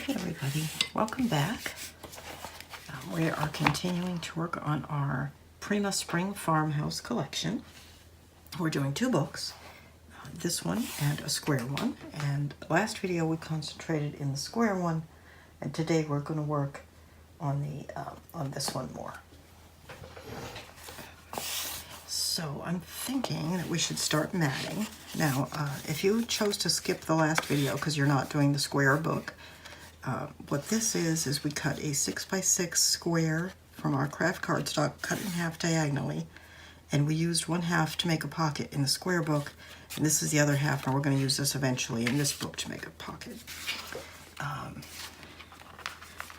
Hey everybody, welcome back. We are continuing to work on our Prima Spring Farmhouse collection. We're doing two books, this one and a square one. And last video we concentrated in the square one, and today we're going to work on this one more. So I'm thinking that we should start matting. Now, if you chose to skip the last video because you're not doing the square book, what this is we cut a 6x6 square from our craft cardstock, cut in half diagonally, and we used 1/2 to make a pocket in the square book, and this is the other half, and we're going to use this eventually in this book to make a pocket.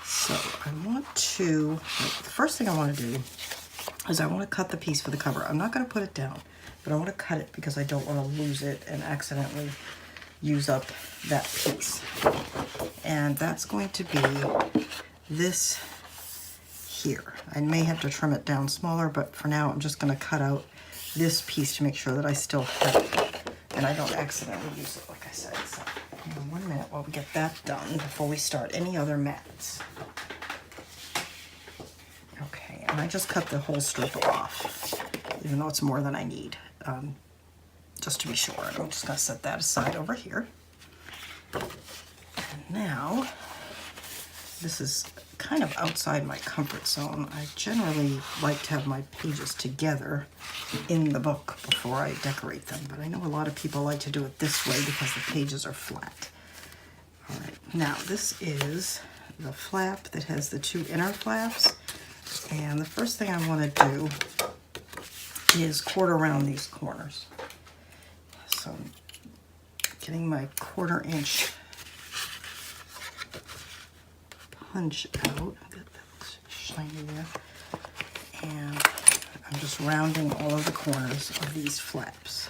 So I want to, the first thing I want to do is I want to cut the piece for the cover. I'm not going to put it down, but I want to cut it because I don't want to lose it and accidentally use up that piece. And that's going to be this here. I may have to trim it down smaller, but for now I'm just going to cut out this piece to make sure that I still have it and I don't accidentally use it, like I said. So hang on 1 minute while we get that done before we start any other mats. Okay, and I just cut the whole strip off, even though it's more than I need, just to be sure. And I'm just going to set that aside over here. And now, this is kind of outside my comfort zone. I generally like to have my pages together in the book before I decorate them, but I know a lot of people like to do it this way because the pages are flat. All right, now this is the flap that has the two inner flaps, and the first thing I want to do is quarter around these corners. So I'm getting my 1/4 inch punch out. That looks shiny there. And I'm just rounding all of the corners of these flaps.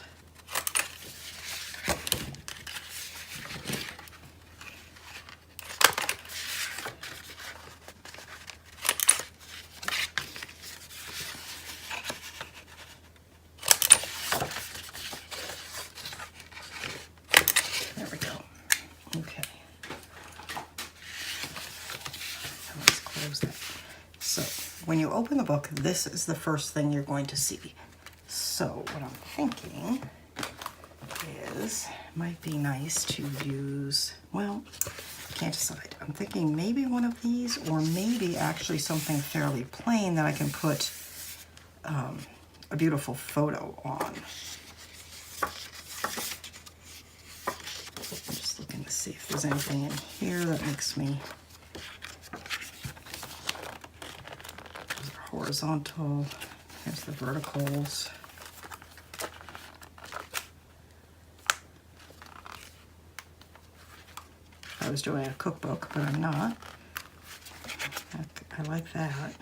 There we go. Okay. Let's close that. So when you open the book, this is the first thing you're going to see. So what I'm thinking is, it might be nice to use, well, can't decide. I'm thinking maybe one of these, or maybe actually something fairly plain that I can put a beautiful photo on. I'm just looking to see if there's anything in here that makes me, those are horizontal, here's the verticals. I was doing a cookbook, but I'm not. I like that.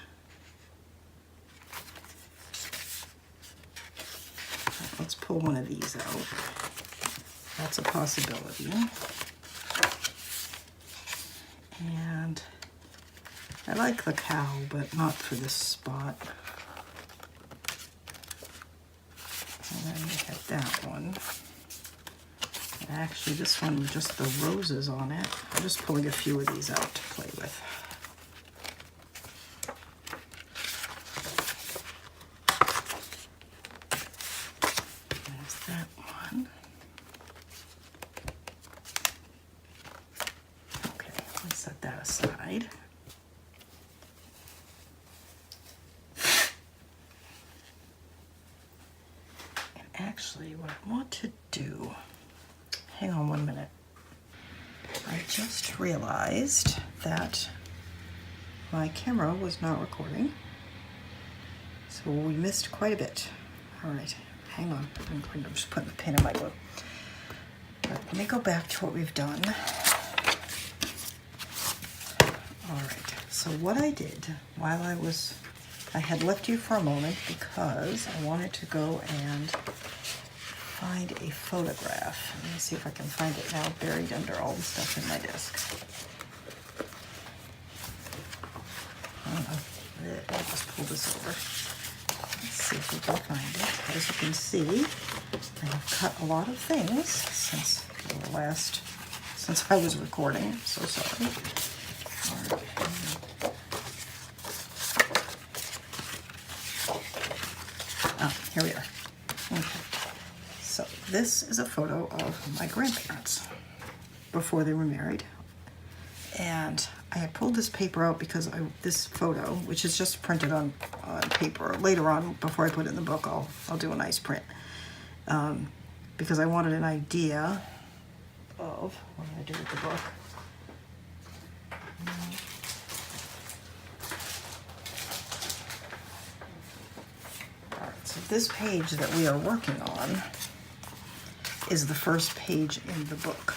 Let's pull one of these out. That's a possibility. And I like the cow, but not for this spot. And then we have that one. And actually, this one with just the roses on it. I'm just pulling a few of these out to play with. There's that one. Okay, let's set that aside. And actually, what I want to do, hang on 1 minute. I just realized that my camera was not recording, so we missed quite a bit. All right, hang on. I'm just putting the pin in my glue. All right, let me go back to what we've done. All right, so what I did while I had left you for a moment because I wanted to go and find a photograph. Let me see if I can find it now, buried under all the stuff in my desk. I'll just pull this over. Let's see if we can find it. As you can see, I have cut a lot of things since the last since I was recording. I'm so sorry. All right. Here we are. Okay. So this is a photo of my grandparents before they were married. And I had pulled this paper out because this photo, which is just printed on paper, later on before I put it in the book, I'll do a nice print. Because I wanted an idea of, what did I do with the book? All right, so this page that we are working on is the first page in the book.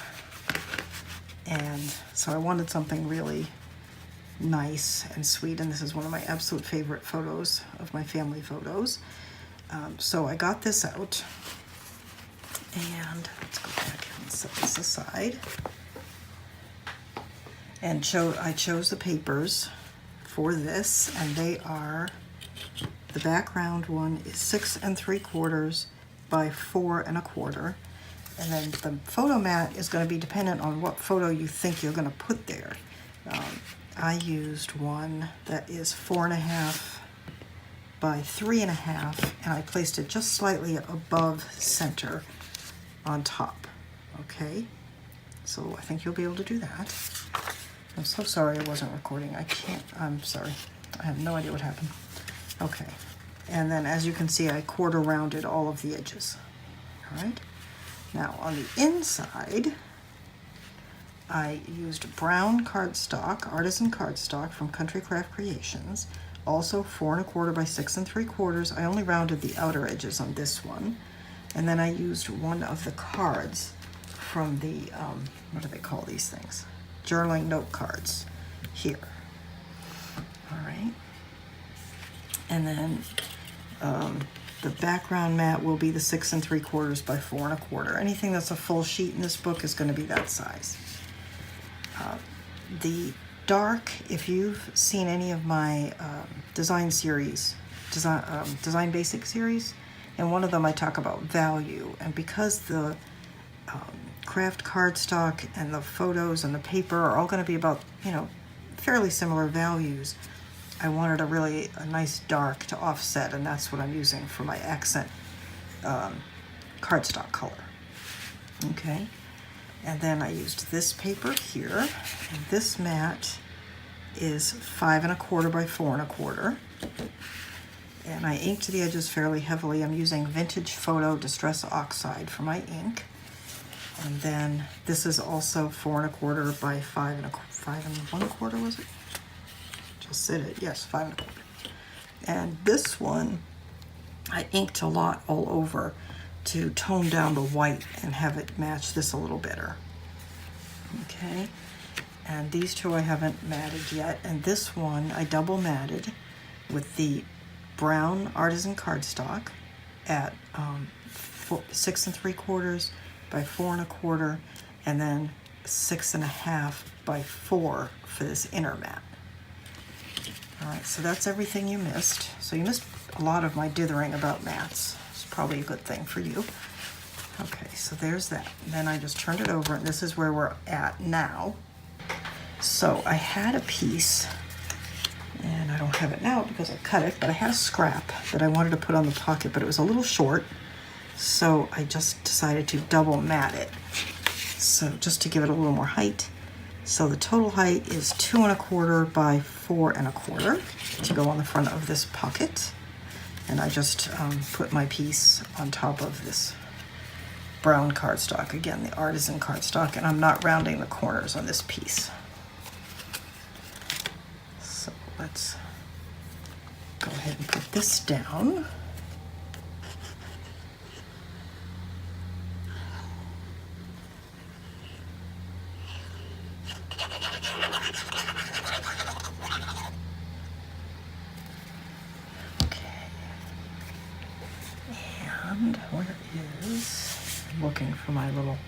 And so I wanted something really nice and sweet, and this is one of my absolute favorite photos of my family photos. So I got this out, and let's go back and set this aside. And I chose the papers for this, and they are, the background one is 6 3/4 by 4 1/4. And then the photo mat is going to be dependent on what photo you think you're going to put there. I used one that is 4 1/2 by 3 1/2, and I placed it just slightly above center on top. Okay, so I think you'll be able to do that. I'm so sorry I wasn't recording. I'm sorry. I have no idea what happened. Okay, and then as you can see, I quarter rounded all of the edges. All right. Now on the inside, I used brown cardstock, artisan cardstock from Country Craft Creations, also 4 1/4 by 6 3/4. I only rounded the outer edges on this one. And then I used one of the cards from the, what do they call these things? Journaling note cards here. All right. And then the background mat will be the 6 3/4 by 4 1/4. Anything that's a full sheet in this book is going to be that size. The dark, if you've seen any of my design series, design basic series, and one of them I talk about value, and because the craft cardstock and the photos and the paper are all going to be about, fairly similar values, I wanted a nice dark to offset, and that's what I'm using for my accent cardstock color. Okay, and then I used this paper here, and this mat is 5 1/4 by 4 1/4, and I inked the edges fairly heavily. I'm using Vintage Photo Distress Oxide for my ink, and then this is also 4 1/4 by 5 1/4, was it? Just said it, yes, 5 1/4. And this one, I inked a lot all over to tone down the white and have it match this a little better. Okay, and these two I haven't matted yet, and this one I double matted with the brown artisan cardstock at 6 3/4 by 4 1/4, and then 6 1/2 by 4 for this inner mat. All right, so that's everything you missed. So you missed a lot of my dithering about mats. It's probably a good thing for you. Okay, so there's that. Then I just turned it over, and this is where we're at now. So I had a piece, and I don't have it now because I cut it, but I had a scrap that I wanted to put on the pocket, but it was a little short, so I just decided to double mat it. So just to give it a little more height. So the total height is 2 1/4 by 4 1/4 to go on the front of this pocket. And I just put my piece on top of this brown cardstock, again, the artisan cardstock, and I'm not rounding the corners on this piece. So let's go ahead and put this down. And where is, I'm looking for my little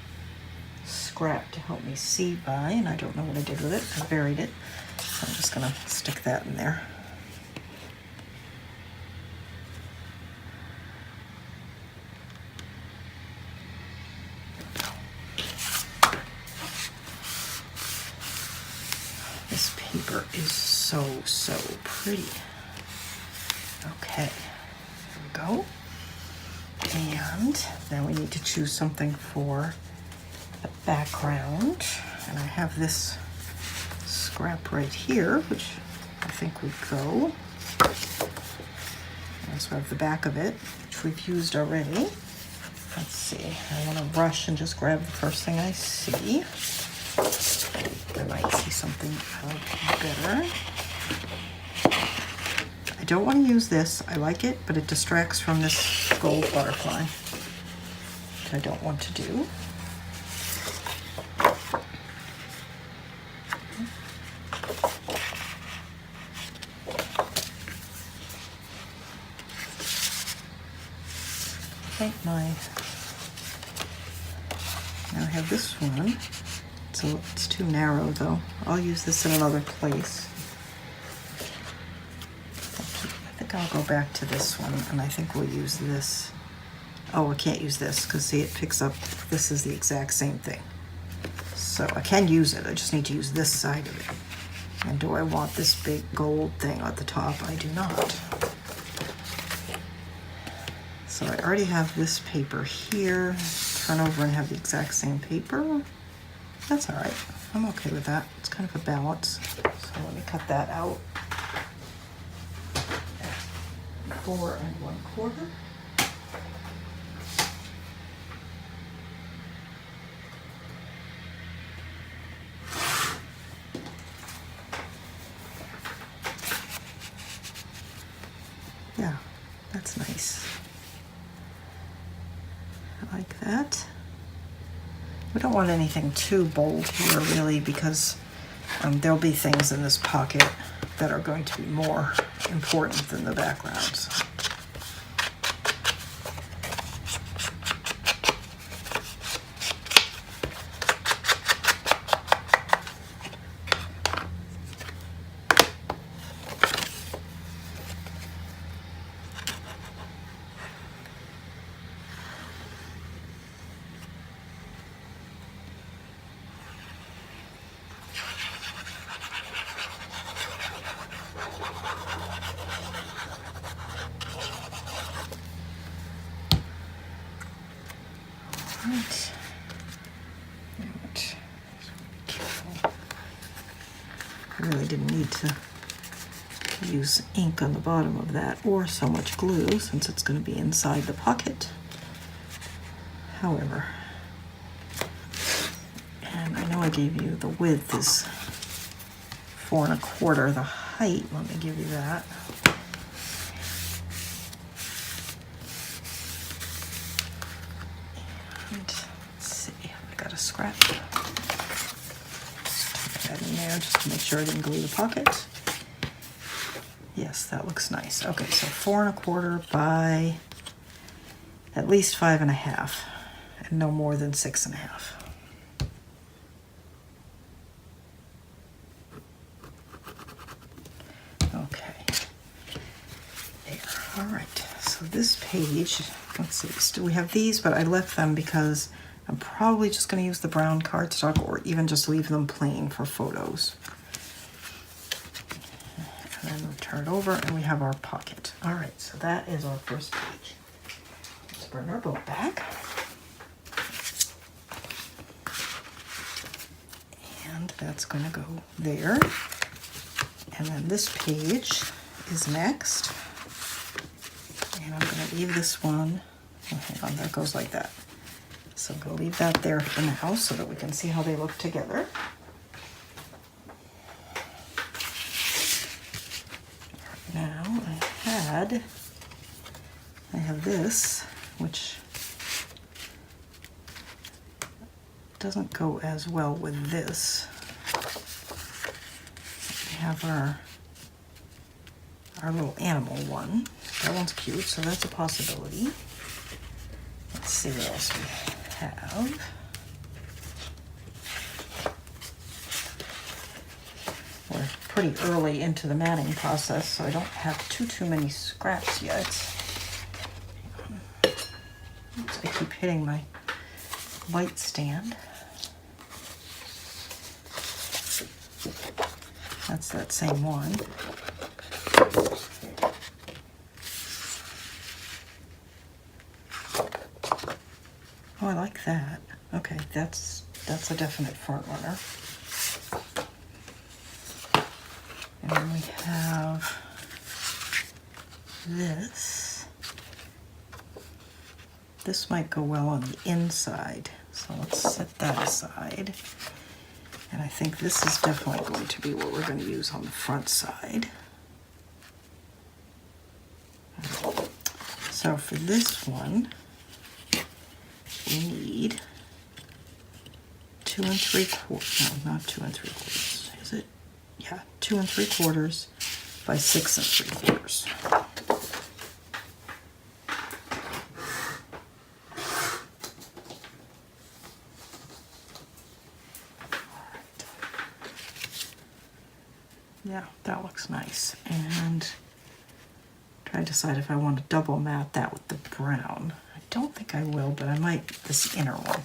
scrap to help me see by, and I don't know what I did with it. I buried it, so I'm just gonna stick that in there. this paper is so, so pretty. Okay, here we go. And then we need to choose something for the background. And I have this scrap right here, which I think would go. I also have the back of it, which we've used already. Let's see, I want to rush and just grab the first thing I see. I might see something better. I don't want to use this. I like it, but it distracts from this gold butterfly, which I don't want to do. Now I have this one, so it's too narrow though. I'll use this in another place. I think I'll go back to this one, and I think we'll use this. Oh, we can't use this because see, it picks up, this is the exact same thing. So I can use it, I just need to use this side of it. And do I want this big gold thing at the top? I do not. So I already have this paper here. Turn over and have the exact same paper. That's all right. I'm okay with that. It's kind of a balance. So let me cut that out. 4 1/4. Yeah, that's nice. I like that. We don't want anything too bold here really, because there'll be things in this pocket that are going to be more important than the backgrounds. Right. I really didn't need to use ink on the bottom of that or so much glue since it's going to be inside the pocket. However, and I know I gave you the width is 4 1/4. The height, let me give you that. Scrap. Just that in there just to make sure I didn't glue the pocket. Yes, that looks nice. Okay, so 4 1/4 by at least 5 1/2, and no more than 6 1/2. Okay. There. All right. So this page, let's see. Still we have these, but I left them because I'm probably just going to use the brown cardstock or even just leave them plain for photos. And then we'll turn it over and we have our pocket. All right, so that is our first page. Let's bring our book back. And that's going to go there. And then this page is next. And I'm going to leave this one. Oh, hang on, that goes like that. So I'm going to leave that there for now so that we can see how they look together. Now I have this, which doesn't go as well with this. We have our little animal one. That one's cute, so that's a possibility. Let's see what else we have. We're pretty early into the matting process, so I don't have too many scraps yet. Oops, I keep hitting my light stand. That's that same one. Oh, I like that. Okay, that's a definite front runner. And then we have this. This might go well on the inside, so let's set that aside. And I think this is definitely going to be what we're going to use on the front side. So for this one, we need 2 3/4, no, not 2 3/4, is it? Yeah, 2 3/4 by 6 3/4. Yeah, that looks nice. And try to decide if I want to double mat that with the brown. I don't think I will, but I might this inner one.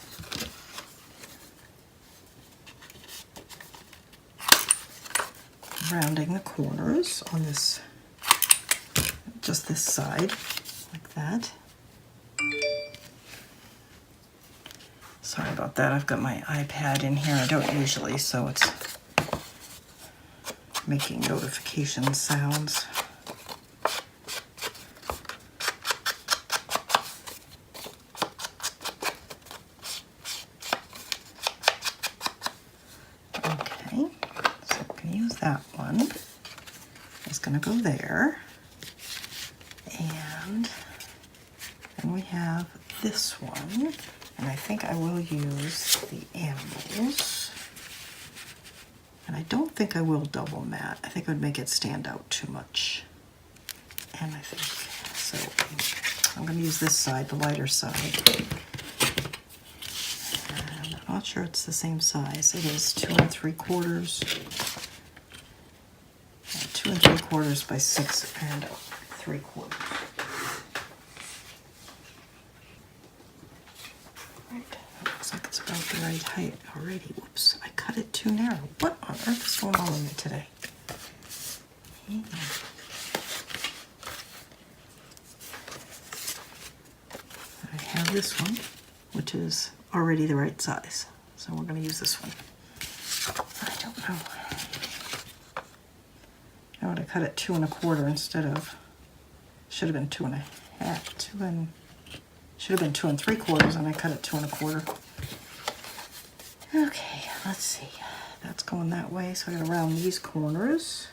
Rounding the corners on this, just this side, like that. Sorry about that, I've got my iPad in here. I don't usually, so it's making notification sounds. Okay, so we can use that one. It's going to go there. And then we have this one. And I think I will use the animals. And I don't think I will double mat. I think it would make it stand out too much. And I think, so I'm going to use this side, the lighter side. And I'm not sure it's the same size. It is 2 3/4. 2 3/4 by 6 3/4. Looks like it's about the right height already. Whoops, I cut it too narrow. What on earth is going on with me today? I have this one, which is already the right size. So we're going to use this one. I don't know. I would have cut it 2 1/4 instead of, should have been 2 1/2. Should have been 2 3/4, and I cut it 2 1/4. Okay, let's see. That's going that way, so I gotta round these corners.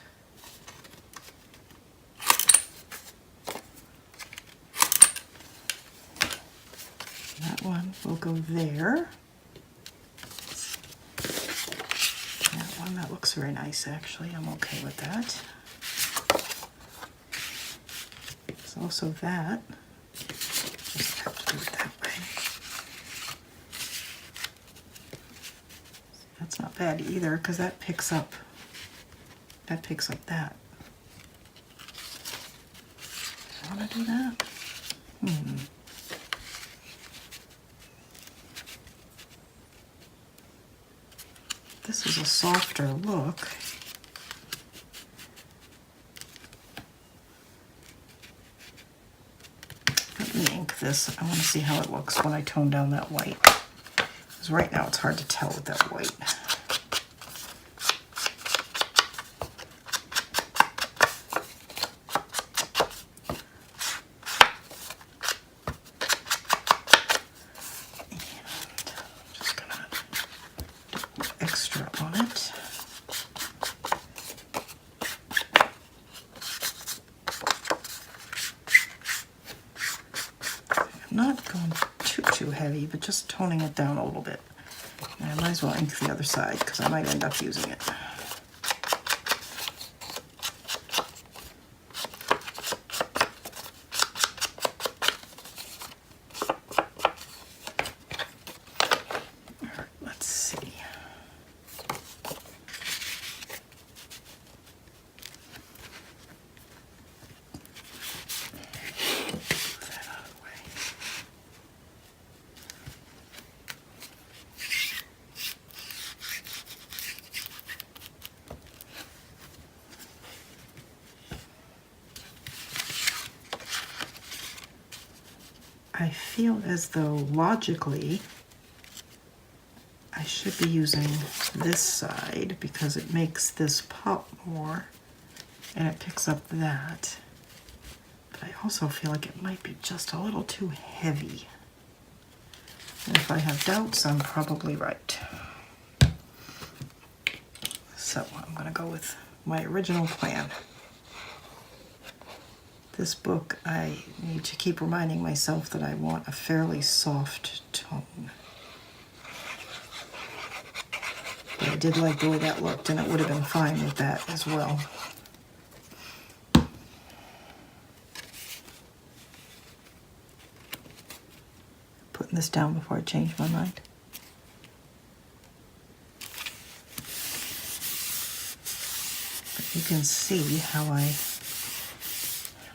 That one will go there. That one, that looks very nice actually. I'm okay with that. There's also that. Just have to do it that way. That's not bad either, because that picks up that. I want to do that. This is a softer look. Let me ink this. I want to see how it looks when I tone down that white. Because right now it's hard to tell with that white. Not going too heavy, but just toning it down a little bit. And I might as well ink the other side because I might end up using it. All right, let's see. I feel as though logically I should be using this side because it makes this pop more and it picks up that. But I also feel like it might be just a little too heavy. And if I have doubts, I'm probably right. So I'm going to go with my original plan. This book, I need to keep reminding myself that I want a fairly soft tone. But I did like the way that looked, and it would have been fine with that as well. Putting this down before I change my mind. But you can see how I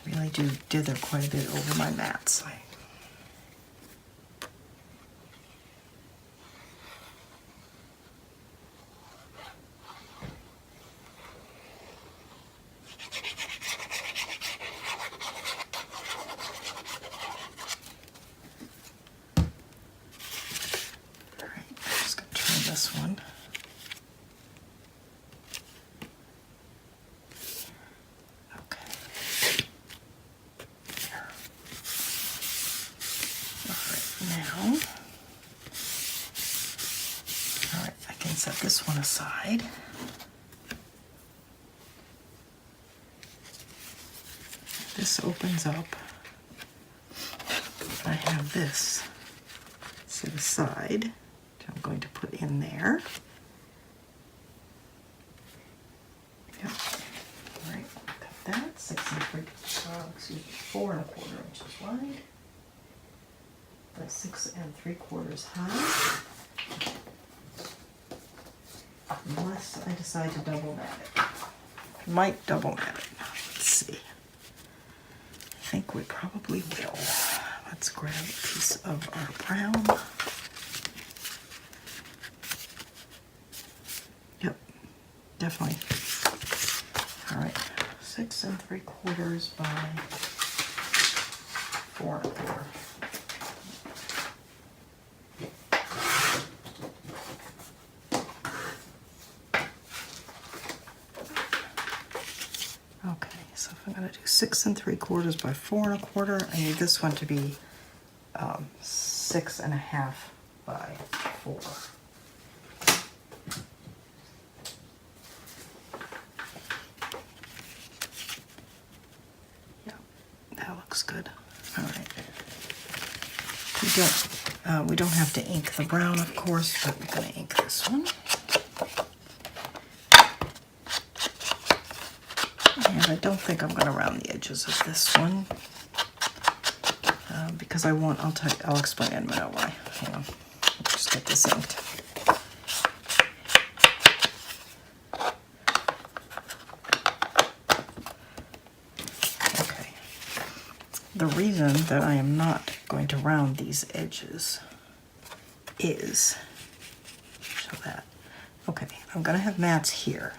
really do dither quite a bit over my mats. One. Okay. There. All right, now, all right, I can set this one aside. This opens up. I have this set aside. I'm going to put in there. Yep. All right, cut that. 4 1/4 inches wide. That's 6 3/4 high. Unless I decide to double mat it. Might double mat it. Let's see. I think we probably will. Let's grab a piece of our brown. Definitely. All right, 6 3/4 by 4 1/4. Okay, so if I'm going to do 6 3/4 by 4 1/4, I need this one to be 6 1/2 by 4. Good. All right. We don't have to ink the brown, of course, but we're going to ink this one. And I don't think I'm going to round the edges of this one because I'll explain in a minute why. Hang on. Let's just get this inked. The reason that I am not going to round these edges is, show that. Okay, I'm going to have mats here,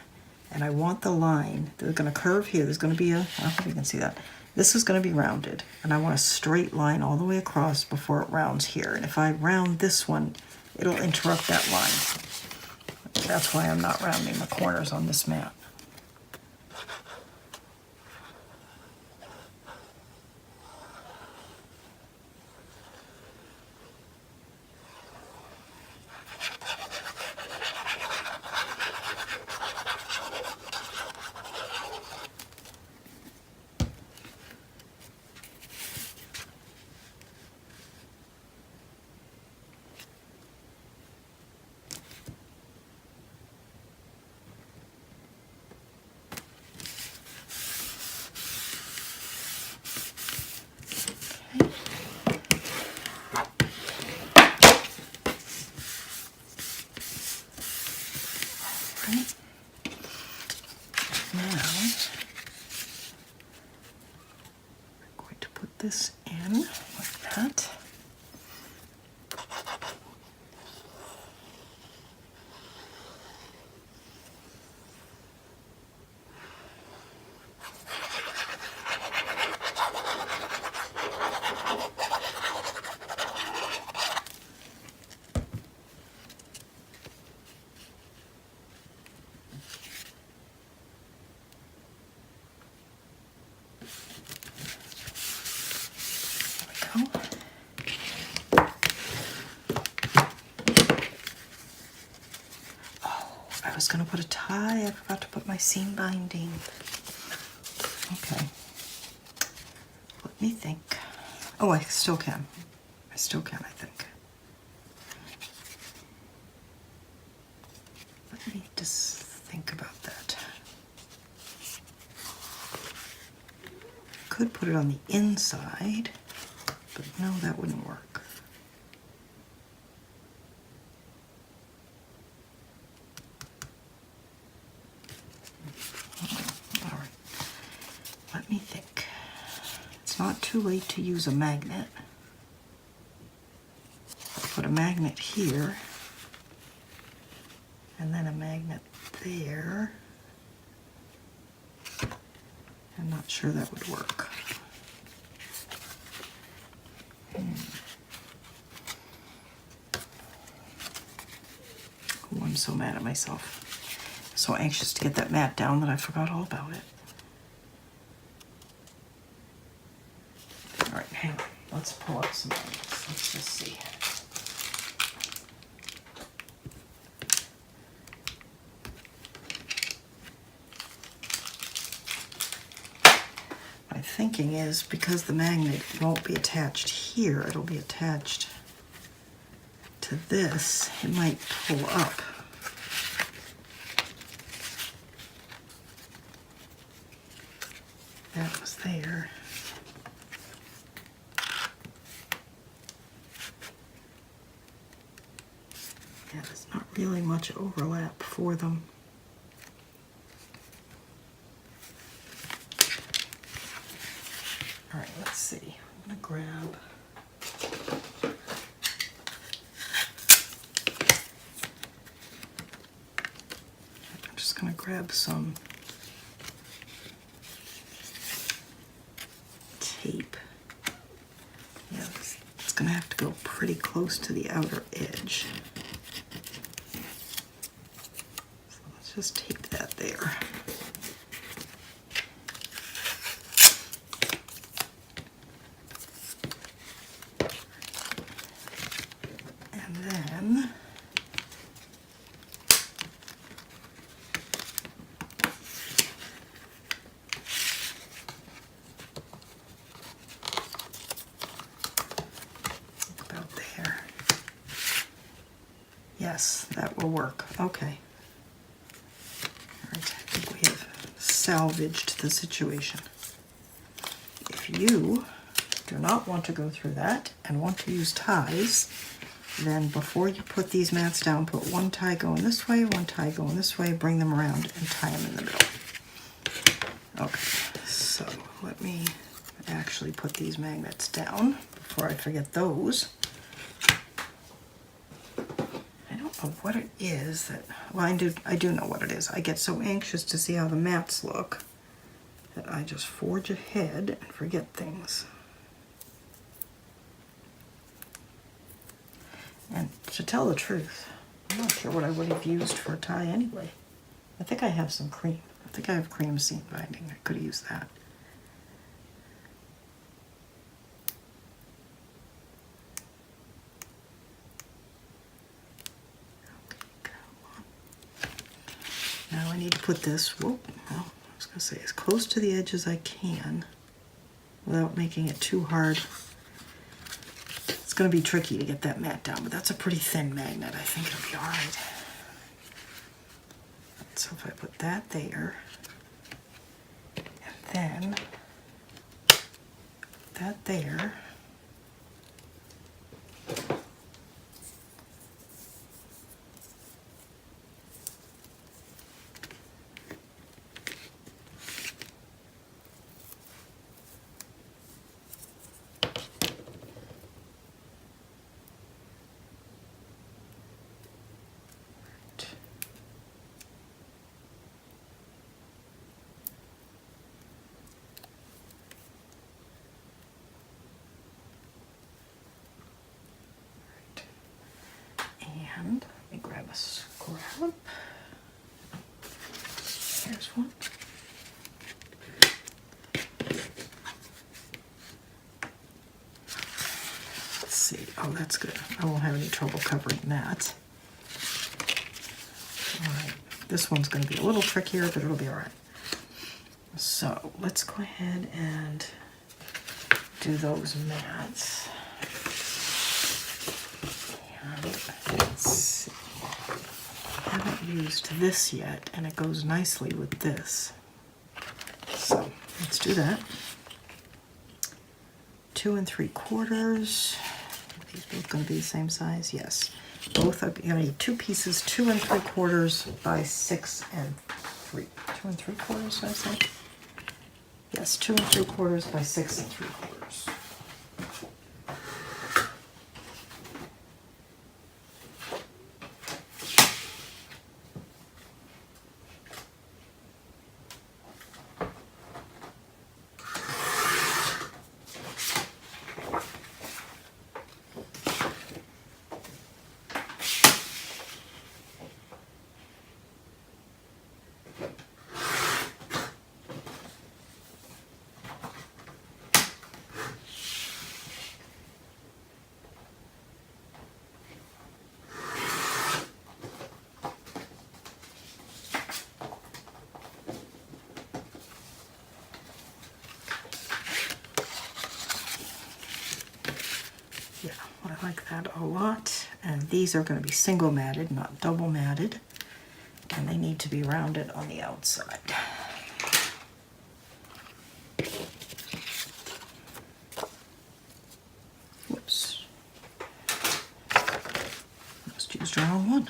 and I want the line, they're going to curve here. There's going to be I hope you can see that. This is going to be rounded, and I want a straight line all the way across before it rounds here. And if I round this one, it'll interrupt that line. That's why I'm not rounding the corners on this mat. This in like that. just going to put a tie. I forgot to put my seam binding. Okay. Let me think. Oh, I still can. I still can, I think. Let me just think about that. Could put it on the inside, but no, that wouldn't work. All right. Let me think. It's not too late to use a magnet. Put a magnet here, and then a magnet there. I'm not sure that would work. Oh, I'm so mad at myself. So anxious to get that mat down that I forgot all about it. All right, hang on. Let's pull up some magnets. Let's just see. My thinking is because the magnet won't be attached here, it'll be attached to this. It might pull up. That was there. Yeah, there's not really much overlap for them. All right, let's see. I'm gonna grab some tape. Yeah, it's gonna have to go pretty close to the outer edge. So let's just tape that there. And then about there. Yes, that will work. Okay. All right, I think we have salvaged the situation. If you do not want to go through that and want to use ties, then before you put these mats down, put one tie going this way, one tie going this way, bring them around and tie them in the middle. Okay, so let me actually put these magnets down before I forget those. I don't know what it is that, well, I do know what it is. I get so anxious to see how the mats look that I just forge ahead and forget things. And to tell the truth, I'm not sure what I would have used for a tie anyway. I think I have some cream. I think I have cream seam binding. I could have used that. Okay, come on. Now I need to put this, well, I was going to say as close to the edge as I can without making it too hard. It's going to be tricky to get that mat down, but that's a pretty thin magnet. I think it'll be all right. So if I put that there, and then that there, and let me grab a scrap. Here's one. Let's see. Oh, that's good. I won't have any trouble covering that. All right. This one's going to be a little trickier, but it'll be all right. So let's go ahead and do those mats. And let's see. I haven't used this yet, and it goes nicely with this. So let's do that. 2 3/4. Are these both going to be the same size? Yes. Both are going to need 2 pieces, 2 3/4 by 6 3. 2 3/4, did I say? Yes, 2 3/4 by 6 3/4. Yeah, I like that a lot. And these are going to be single matted, not double matted. And they need to be rounded on the outside. Whoops. Just used the wrong one.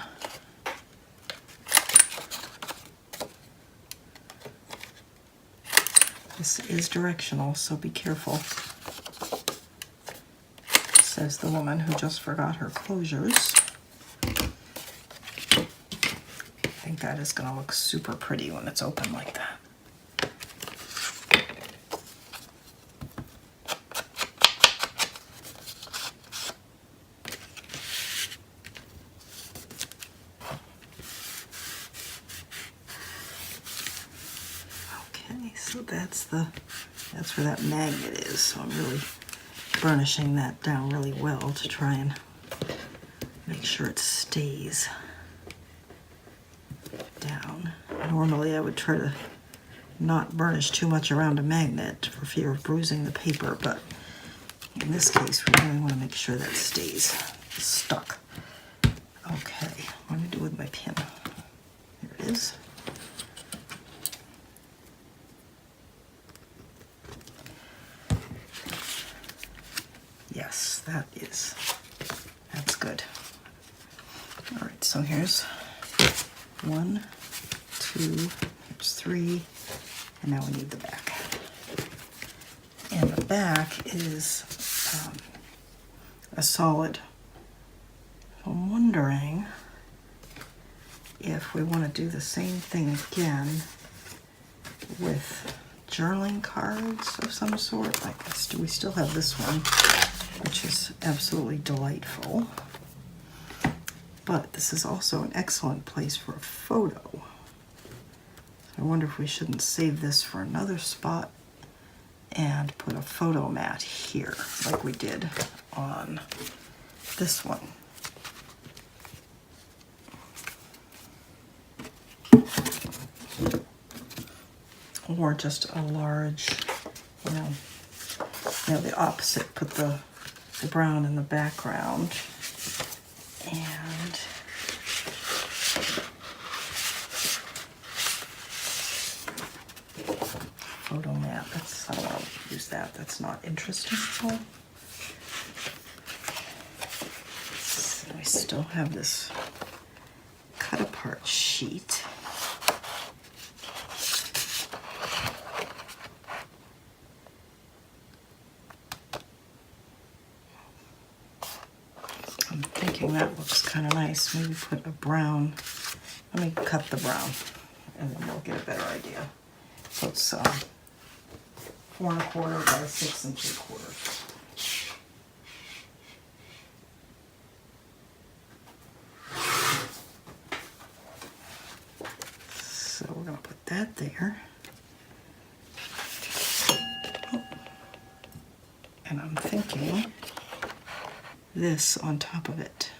This is directional, so be careful. Says the woman who just forgot her closures. I think that is going to look super pretty when it's open like that. Okay, so that's where that magnet is. So I'm really burnishing that down really well to try and make sure it stays down. Normally I would try to not burnish too much around a magnet for fear of bruising the paper, but in this case we really want to make sure that stays stuck. Okay, what do I do with my pin? There it is. Yes, that's good. All right, so here's 1, 2, here's 3, and now we need the back. And the back is a solid. I'm wondering if we want to do the same thing again with journaling cards of some sort like this. Do we still have this one, which is absolutely delightful? But this is also an excellent place for a photo. So I wonder if we shouldn't save this for another spot and put a photo mat here like we did on this one. Or just a large, you know, the opposite, put the brown in the background. And photo mat, I don't want to use that, that's not interesting at all. So I still have this cut apart sheet. I'm thinking that looks kind of nice. Maybe put a brown, let me cut the brown and then we'll get a better idea. So it's 4 1/4 by 6 3/4. So we're going to put that there. And I'm thinking this on top of it.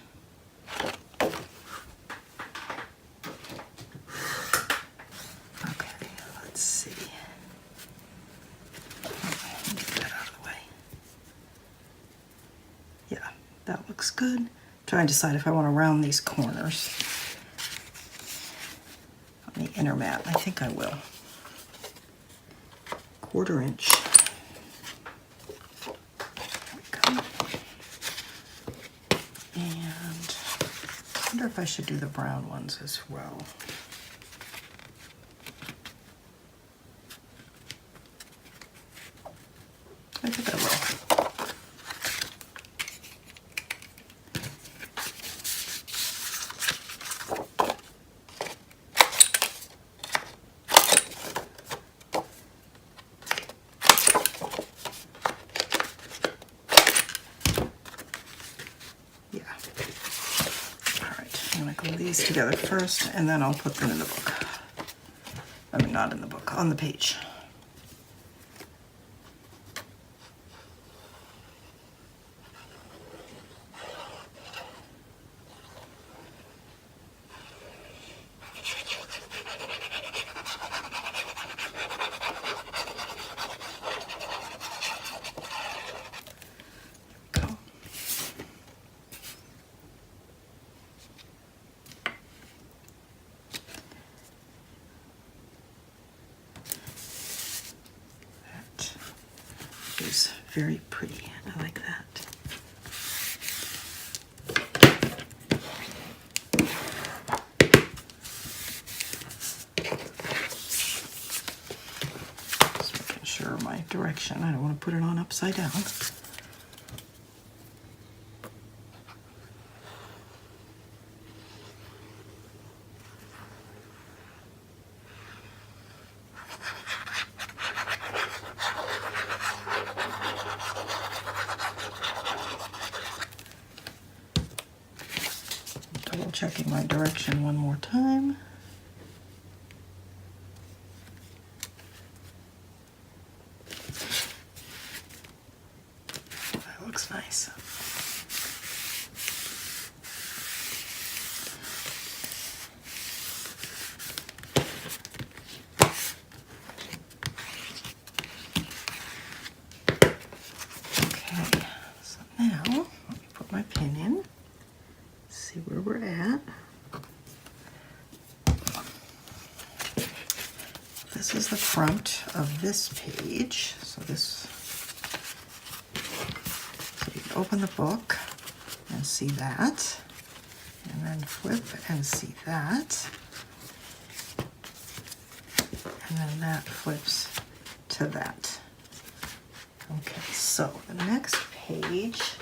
good. Trying to decide if I want to round these corners on the inner mat. I think I will. 1/4 inch. There we go. And I wonder if I should do the brown ones as well. I think I will. Yeah. All right, I'm gonna glue these together first, and then I'll put them in the book. I mean, not in the book, on the page. Is very pretty. I like that. Just making sure my direction. I don't want to put it on upside down. Checking my direction one more time. That looks nice. Okay, so now let me put my pin in. See where we're at. This is the front of this page. So you can open the book and see that, and then flip and see that, and then that flips to that. Okay, so the next page.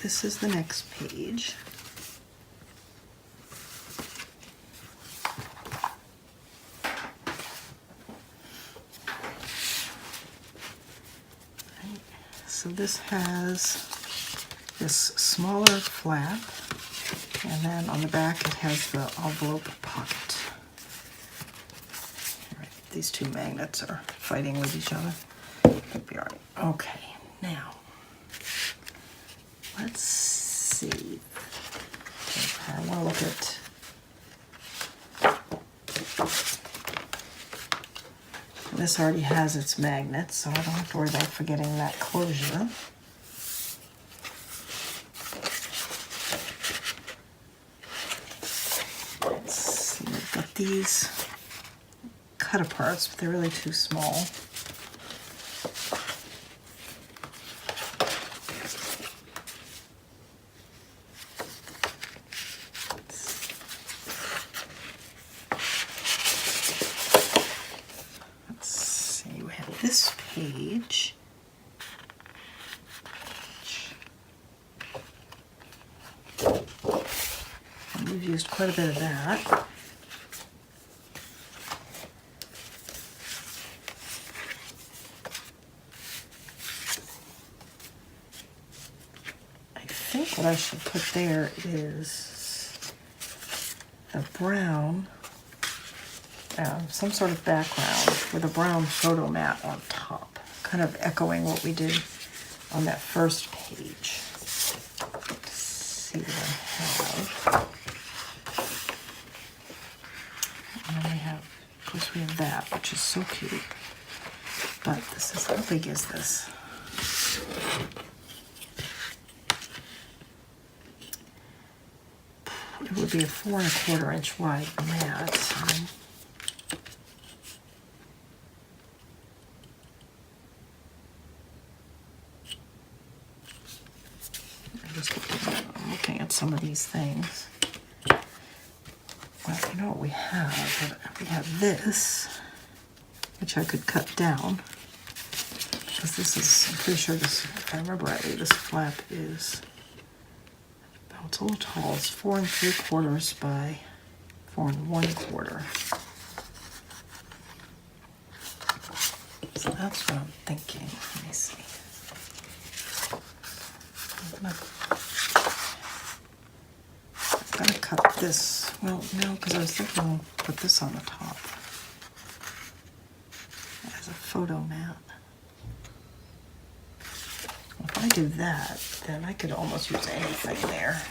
This is the next page. Right. So this has this smaller flap, and then on the back it has the envelope pocket. All right, these two magnets are fighting with each other. It'll be all right. Okay, now. Let's see. Okay, I want to look at this. Already has its magnets, so I don't have to worry about forgetting that closure. Let's see, I've got these cut aparts, but they're really too small. This page, and we've used quite a bit of that. I think what I should put there is the brown, some sort of background with a brown photo mat on top, kind of echoing what we did on that first page. Let's see what I have. And then we have, of course, we have that, which is so cute. But this is, how big is this? It would be a 4 1/4 inch wide mat. I'm looking at some of these things. Well, you know what we have? We have this, which I could cut down. Because this is, I'm pretty sure this, if I remember rightly, this flap is, oh, it's a little tall. It's 4 3/4 by 4 1/4. So that's what I'm thinking. Let me see. I'm gonna cut this. Well, no, because I was thinking I'll put this on the top as a photo mat. If I do that, then I could almost use anything there.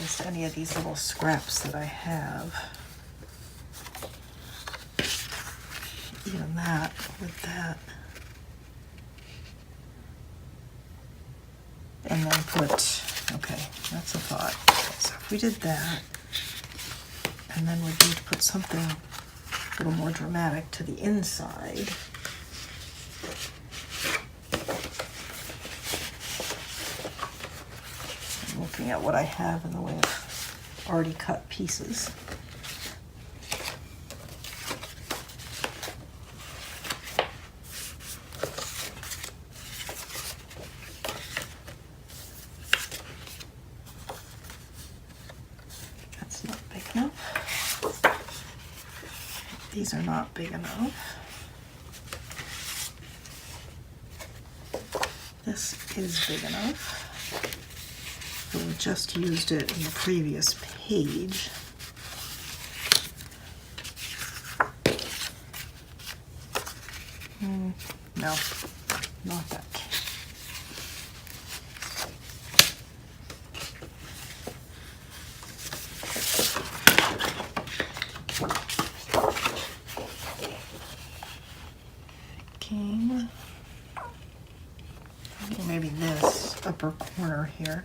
Just any of these little scraps that I have. Even that with that. And then put, okay, that's a thought. So if we did that, and then we need to put something a little more dramatic to the inside. I'm looking at what I have in the way of already cut pieces. These are not big enough. This is big enough. But we just used it in the previous page. No, not that. Maybe this upper corner here.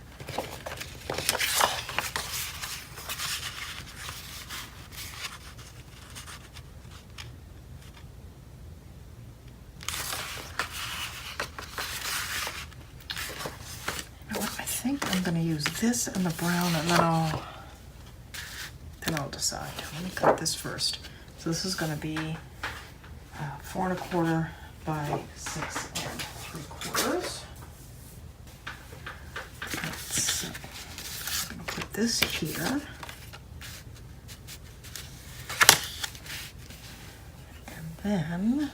You know what? I think I'm going to use this and the brown, and then I'll decide. Let me cut this first. So this is going to be 4 1/4 by 6 3/4. This here, and then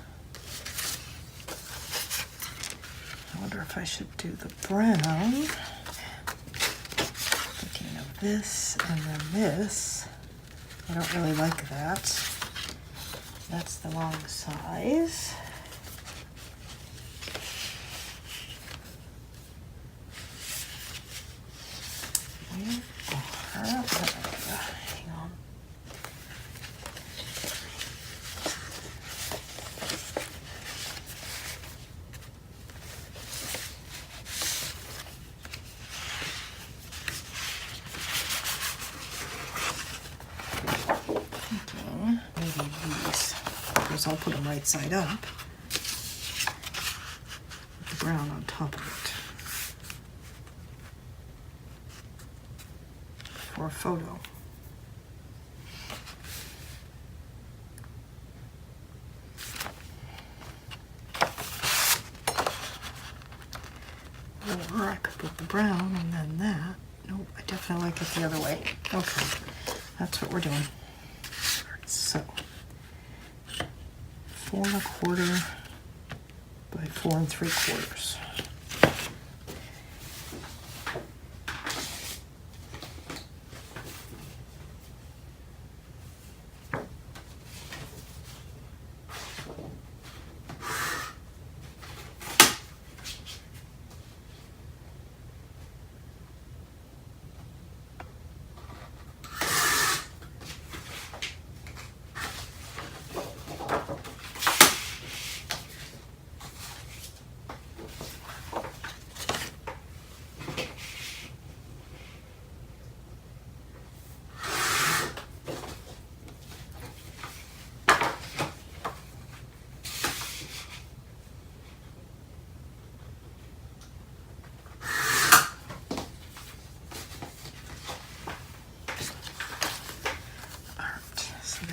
I wonder if I should do the brown. Thinking of this and then this. I don't really like that. That's the wrong size. Hang on. Thinking maybe these. Of course, I'll put them right side up. With the brown on top of it. For a photo. Or I could put the brown and then that. Nope, I definitely like it the other way. Okay, that's what we're doing. So, 4 1/4 by 4 3/4.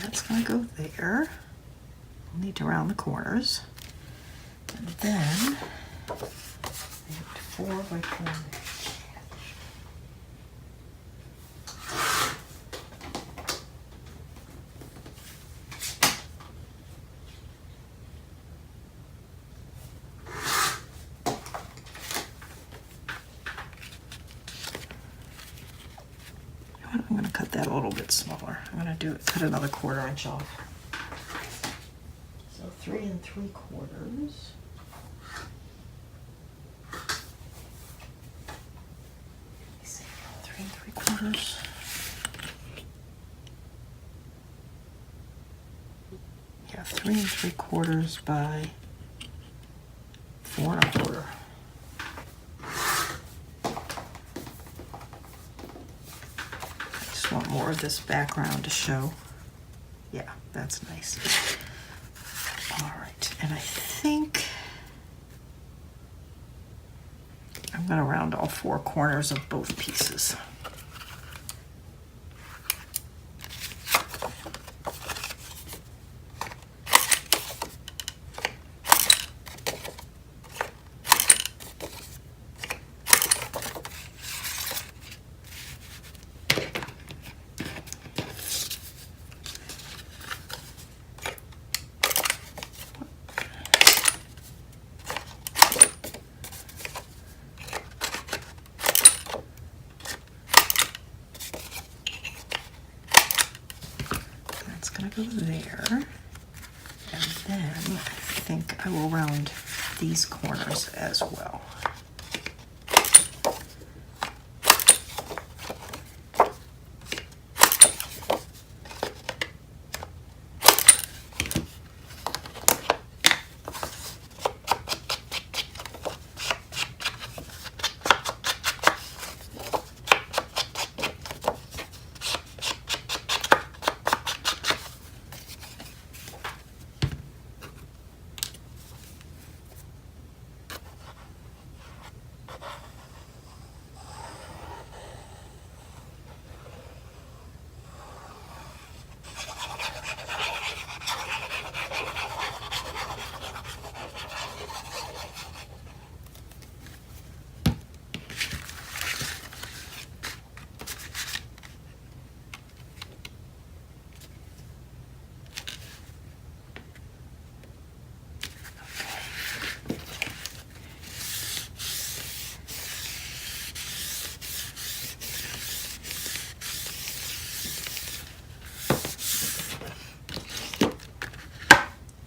that's going to go there. We'll need to round the corners. And then 4 by 4. I'm going to cut that a little bit smaller. I'm going to cut another 1/4 inch off. So 3 3/4. 3 3/4. Yeah, 3 3/4 by 4 1/4. Want more of this background to show. Yeah, that's nice. All right, and I think I'm going to round all 4 corners of both pieces. Gonna go there, and then I think I will round these corners as well.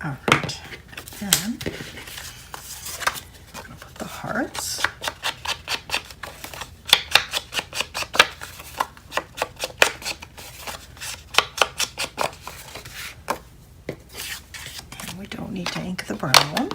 All right, then I'm going to put the hearts. And we don't need to ink the brown.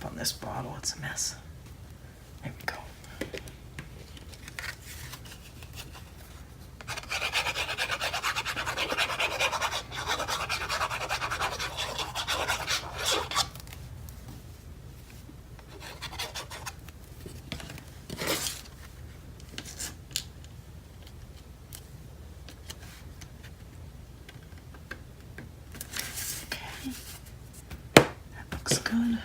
On this bottle, it's a mess. There we go. Okay, that looks good.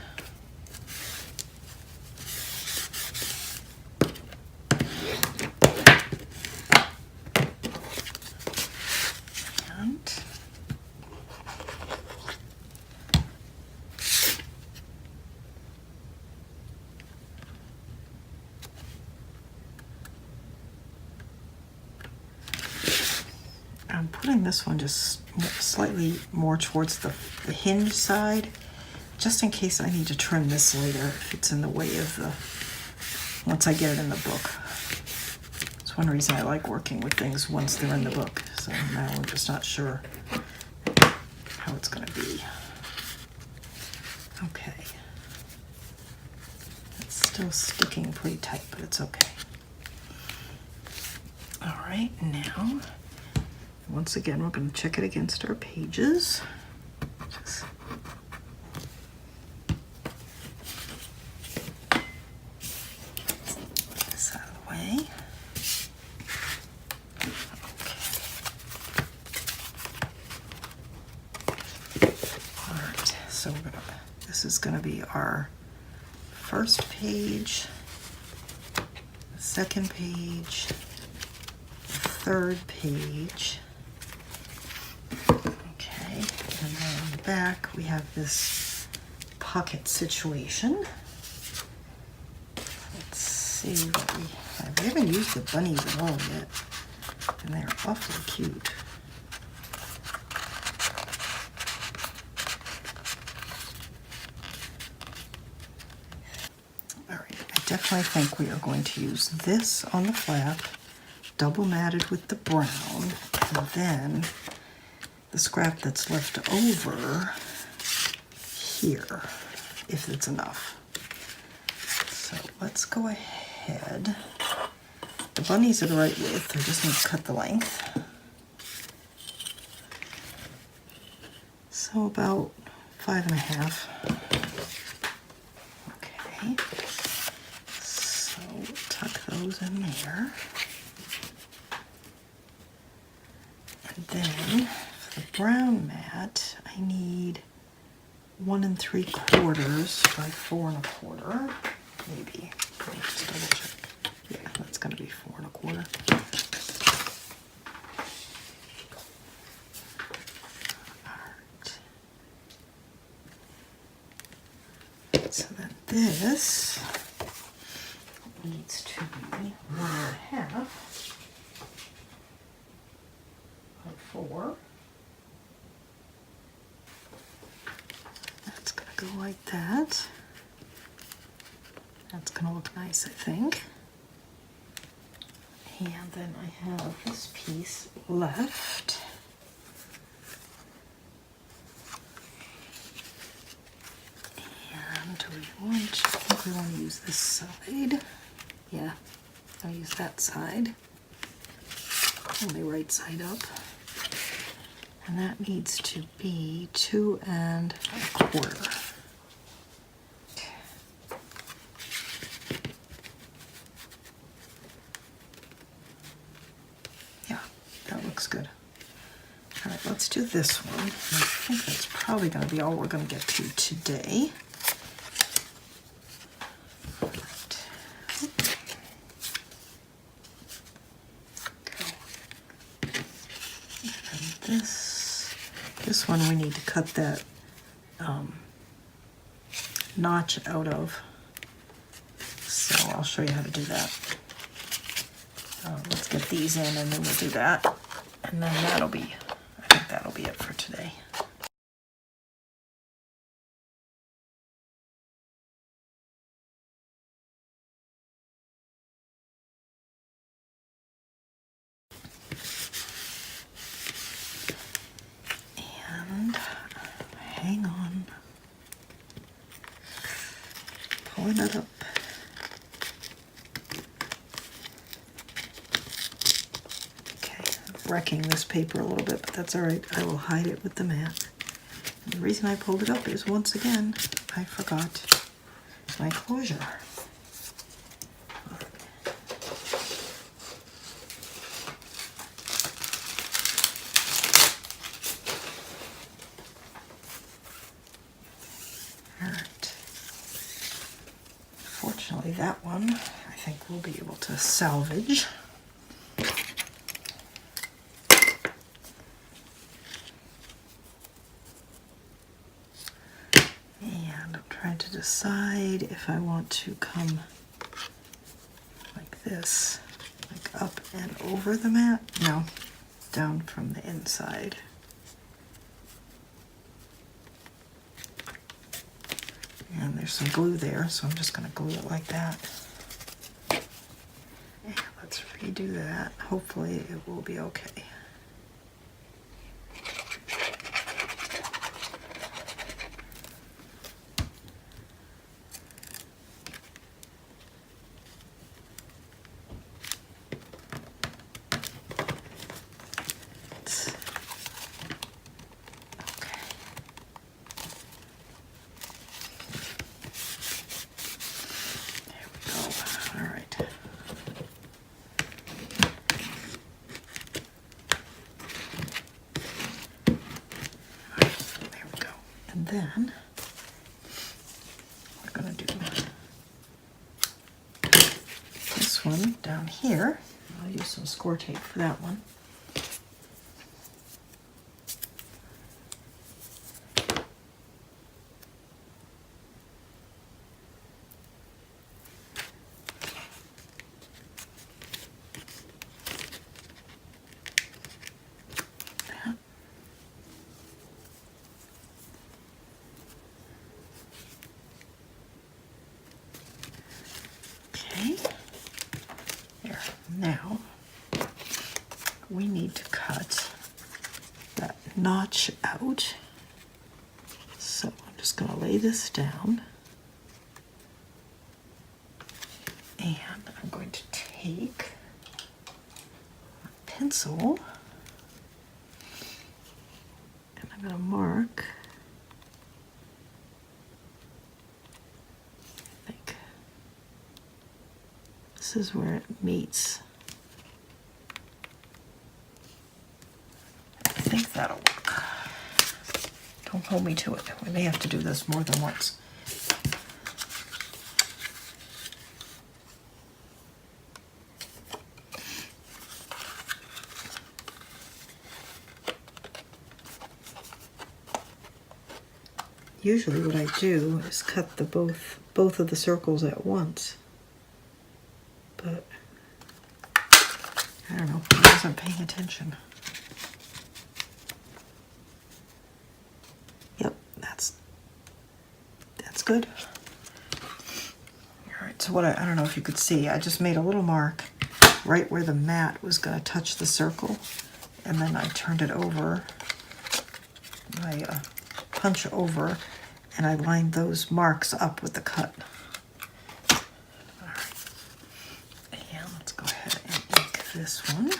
I'm putting this one just slightly more towards the hinge side, just in case I need to trim this later if it's in the way of once I get it in the book. It's one reason I like working with things once they're in the book. So now I'm just not sure how it's going to be. Okay. It's still sticking pretty tight, but it's okay. All right, now Once again, we're going to check it against our pages. Just put this out of the way. Okay. All right, so this is going to be our first page, the second page, the third page. Okay, and then on the back we have this pocket situation. Let's see what we have. We haven't used the bunnies at all yet, and they're awfully cute. All right, I definitely think we are going to use this on the flap, double matted with the brown, and then the scrap that's left over here, if it's enough. So let's go ahead. The bunnies are the right width, I just need to cut the length. So about 5.5. Okay, so tuck those in there. And then for the brown mat, I need 1 3/4 by 4 1/4, maybe. Let me just double check. Yeah, that's going to be 4 1/4. Alright. So then this needs to be 1.5 by 4. That's going to go like that. That's going to look nice, I think. And then I have this piece left. And I think we want to use this side. Yeah, I'll use that side. Only right side up. And that needs to be 2 1/4. Yeah, that looks good. All right, let's do this one. I think that's probably going to be all we're going to get to today. This one we need to cut that notch out of, so I'll show you how to do that. Let's get these in and then we'll do that, and then I think that'll be it for today. And hang on, pulling it up. Okay, I'm wrecking this paper a little bit, but that's all right. I will hide it with the mat. And the reason I pulled it up is, once again, I forgot my closure. Fortunately, that one I think we'll be able to salvage. And I'm trying to decide if I want to come like this, like up and over the mat. No, down from the inside. And there's some glue there, so I'm just going to glue it like that. Yeah, let's redo that. Hopefully it will be okay. Let's next one down here, I'll use some score tape for that one. There. Now we need to cut that notch out. So I'm just going to lay this down, and I'm going to take a pencil and I'm going to mark, I think this is where it meets. I think that'll work. Don't hold me to it. We may have to do this more than once. Usually what I do is cut the both of the circles at once. But I don't know, I wasn't paying attention. Yep, that's good. All right, so what I don't know if you could see, I just made a little mark right where the mat was going to touch the circle, and then I turned it over. I punch over, and I lined those marks up with the cut. All right, and let's go ahead and ink this one.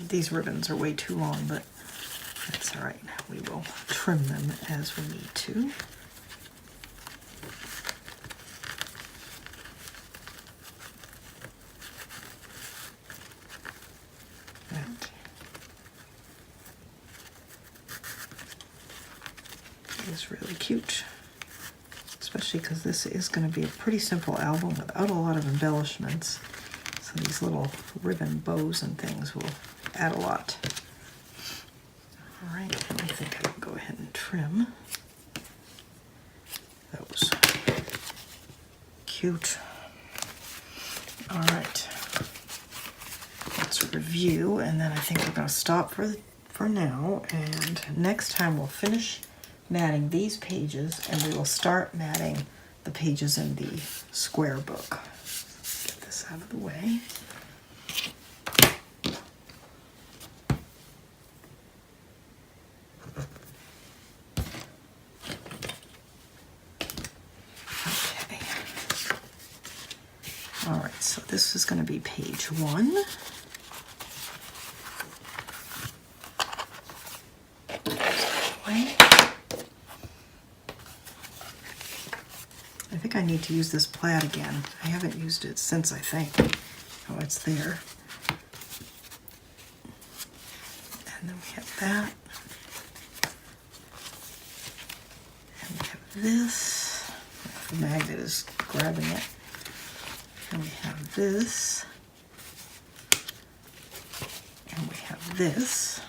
These ribbons are way too long, but that's all right. We will trim them as we need to. That is really cute, especially because this is going to be a pretty simple album without a lot of embellishments. So these little ribbon bows and things will add a lot. All right, I think I can go ahead and trim those. Cute. All right, let's review, and then I think we're going to stop for now, and next time we'll finish matting these pages, and we will start matting the pages in the square book. Get this out of the way. All right, so this is going to be page 1. I think I need to use this plaid again. I haven't used it since, I think. Oh, it's there. And then we have that. And we have this. The magnet is grabbing it. And we have this, and we have this,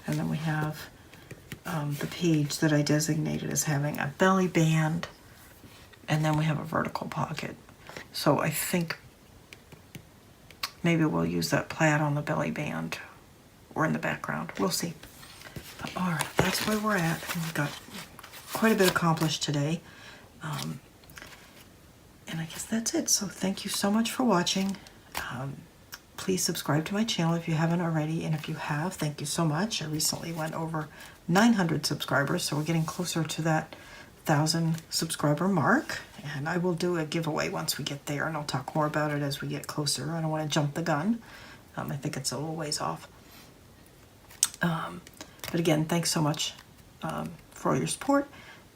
and then we have the page that I designated as having a belly band, and then we have a vertical pocket. So I think maybe we'll use that plaid on the belly band or in the background. We'll see. But, all right, that's where we're at. We've got quite a bit accomplished today. And I guess that's it. So thank you so much for watching. Please subscribe to my channel if you haven't already. And if you have, thank you so much. I recently went over 900 subscribers, so we're getting closer to that 1,000 subscriber mark. And I will do a giveaway once we get there, and I'll talk more about it as we get closer. I don't want to jump the gun. I think it's a little ways off. But again, thanks so much for all your support.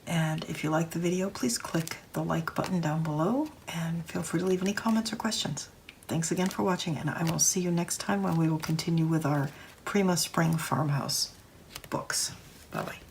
And if you like the video, please click the like button down below and feel free to leave any comments or questions. Thanks again for watching, and I will see you next time when we will continue with our Prima Spring Farmhouse books. Bye-bye.